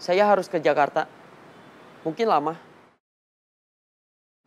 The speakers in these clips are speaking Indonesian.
Saya harus ke Jakarta. Mungkin lama.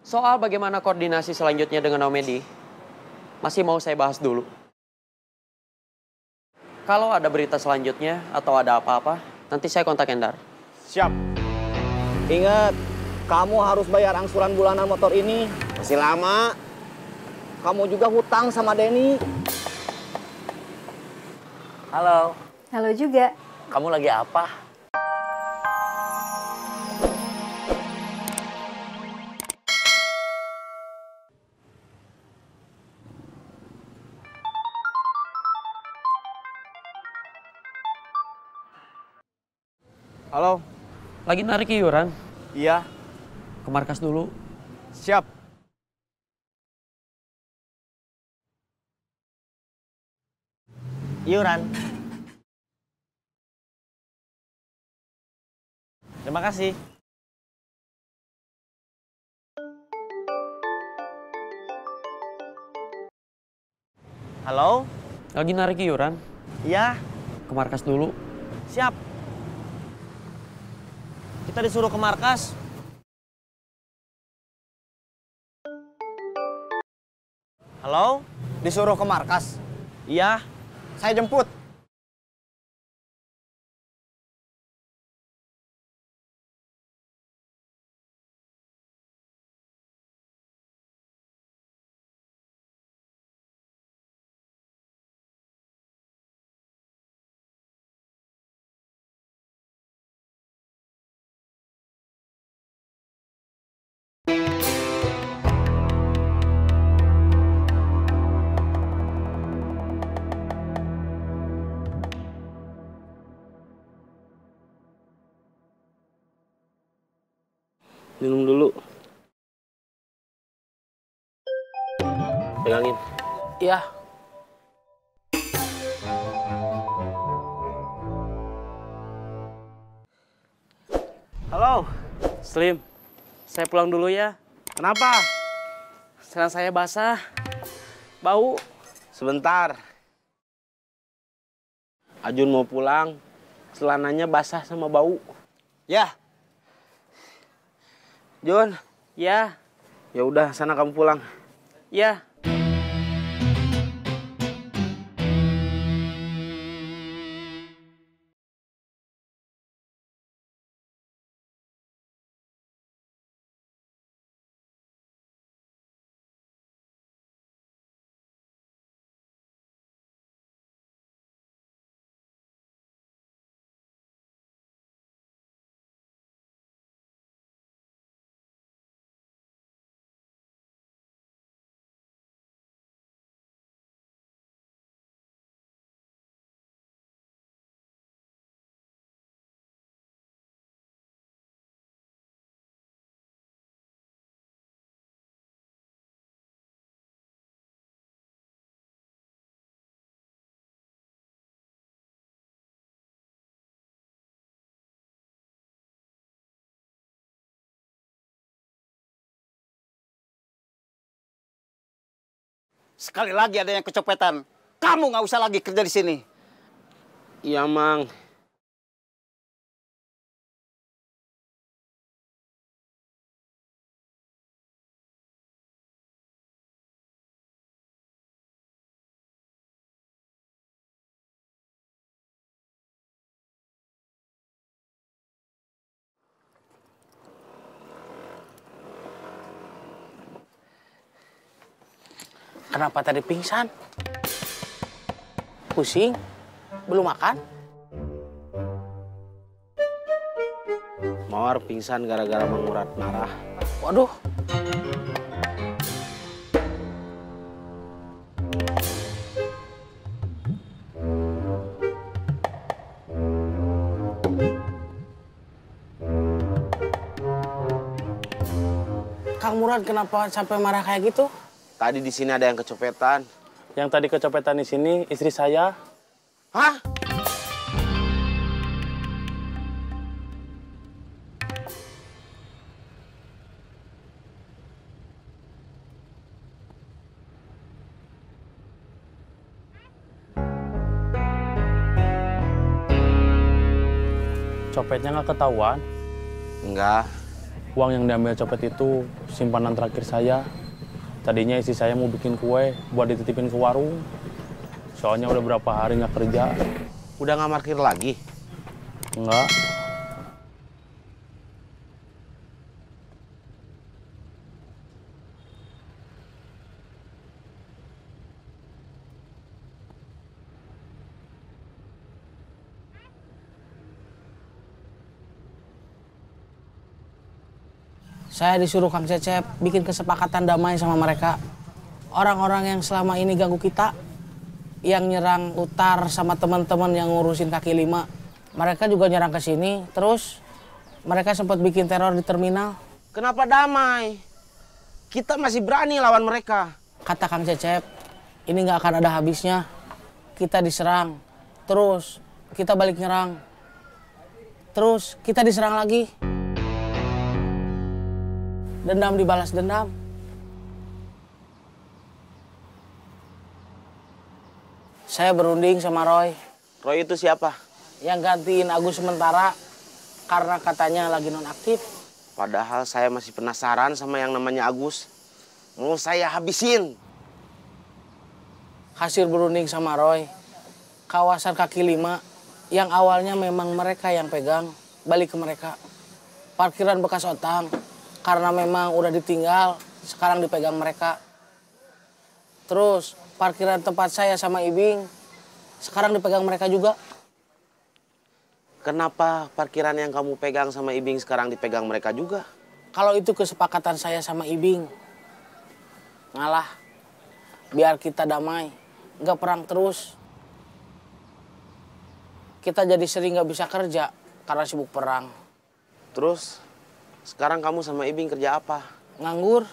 Soal bagaimana koordinasi selanjutnya dengan Om Edi, masih mau saya bahas dulu. Kalau ada berita selanjutnya atau ada apa-apa, nanti saya kontak Endar. Siap. Ingat, kamu harus bayar angsuran bulanan motor ini. Masih lama. Kamu juga hutang sama Denny. Halo. Halo juga. Kamu lagi apa? Halo. Lagi narik iuran? Iya. Ke markas dulu. Siap. Iuran. Terima kasih. Halo? Lagi narik iuran? Iya. Ke markas dulu. Siap. Kita disuruh ke markas. Halo? Disuruh ke markas. Iya. Saya jemput. Minum dulu. Pegangin. Iya. Halo, Slim. Saya pulang dulu ya. Kenapa? Celana saya basah. Bau. Sebentar. Ajun mau pulang. Celananya basah sama bau. Ya. Jun. Ya, Ya udah, sana kamu pulang. ya. Sekali lagi ada yang kecopetan. Kamu nggak usah lagi kerja di sini. Iya, Mang. Kenapa tadi pingsan? Pusing? Belum makan? Mawar pingsan gara-gara Mang Murad marah. Waduh. Kang Murad kenapa sampai marah kayak gitu? Tadi di sini ada yang kecopetan. Yang tadi kecopetan di sini istri saya. Hah? Copetnya nggak ketahuan. Enggak. Uang yang diambil copet itu simpanan terakhir saya. Tadinya istri saya mau bikin kue buat dititipin ke warung. Soalnya udah berapa hari nggak kerja. Udah nggak parkir lagi? Enggak. Saya disuruh Kang Cecep bikin kesepakatan damai sama mereka. Orang-orang yang selama ini ganggu kita, yang nyerang Utar sama teman-teman yang ngurusin kaki lima. Mereka juga nyerang ke sini, terus mereka sempat bikin teror di terminal. Kenapa damai? Kita masih berani lawan mereka. Kata Kang Cecep, ini nggak akan ada habisnya. Kita diserang, terus kita balik nyerang. Terus kita diserang lagi. Dendam dibalas dendam. Saya berunding sama Roy. Roy itu siapa? Yang gantiin Agus sementara karena katanya lagi nonaktif. Padahal saya masih penasaran sama yang namanya Agus. Mau saya habisin. Hasil berunding sama Roy, kawasan kaki lima yang awalnya memang mereka yang pegang, balik ke mereka. Parkiran bekas Otang, karena memang udah ditinggal, sekarang dipegang mereka. Terus parkiran tempat saya sama Ibing, sekarang dipegang mereka juga. Kenapa parkiran yang kamu pegang sama Ibing sekarang dipegang mereka juga? Kalau itu kesepakatan saya sama Ibing. Ngalah, biar kita damai, nggak perang terus. Kita jadi sering nggak bisa kerja karena sibuk perang. Terus, sekarang kamu sama Ibing kerja apa? Nganggur.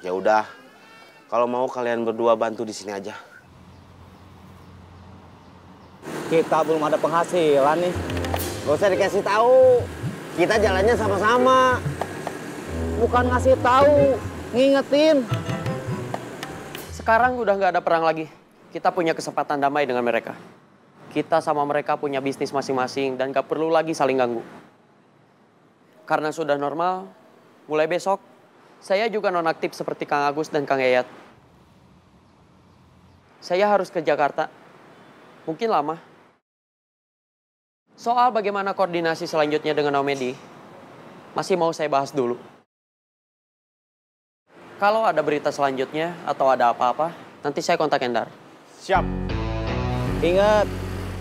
Ya udah, kalau mau kalian berdua bantu di sini aja. Kita belum ada penghasilan nih. Gak usah dikasih tahu. Kita jalannya sama-sama. Bukan ngasih tahu, ngingetin. Sekarang udah nggak ada perang lagi. Kita punya kesempatan damai dengan mereka. Kita sama mereka punya bisnis masing-masing dan gak perlu lagi saling ganggu. Karena sudah normal, mulai besok, saya juga nonaktif seperti Kang Agus dan Kang Yayat. Saya harus ke Jakarta. Mungkin lama. Soal bagaimana koordinasi selanjutnya dengan Om Edi, masih mau saya bahas dulu. Kalau ada berita selanjutnya atau ada apa-apa, nanti saya kontak Endar. Siap. Ingat,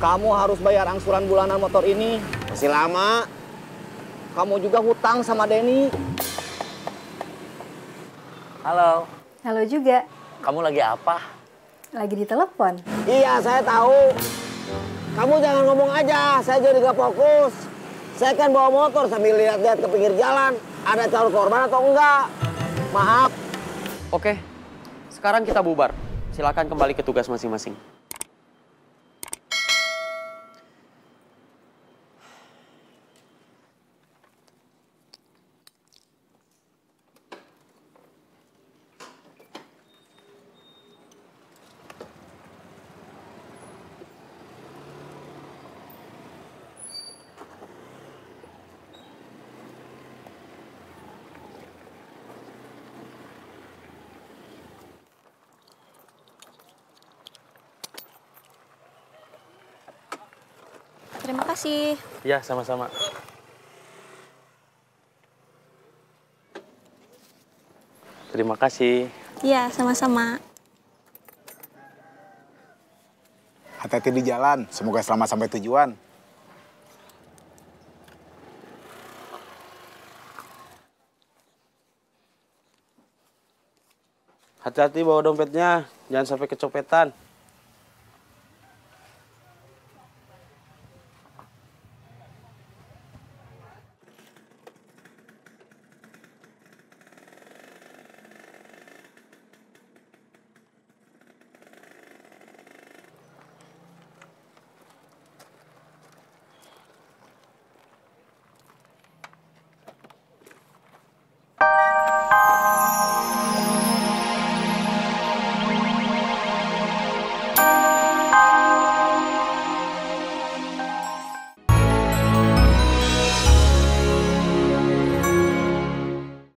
kamu harus bayar angsuran bulanan motor ini. Masih lama. Kamu juga hutang sama Denny. Halo, Halo juga, kamu lagi apa? lagi ditelepon. Iya, saya tahu. Kamu jangan ngomong aja, saya jadi gak fokus. Saya kan bawa motor sambil lihat-lihat ke pinggir jalan. Ada calon korban atau enggak? Maaf. Oke, sekarang kita bubar. Silakan kembali ke tugas masing-masing. Terima kasih. Ya, sama-sama. Terima kasih. Iya, sama-sama. Hati-hati di jalan, semoga selamat sampai tujuan. Hati-hati bawa dompetnya, jangan sampai kecopetan.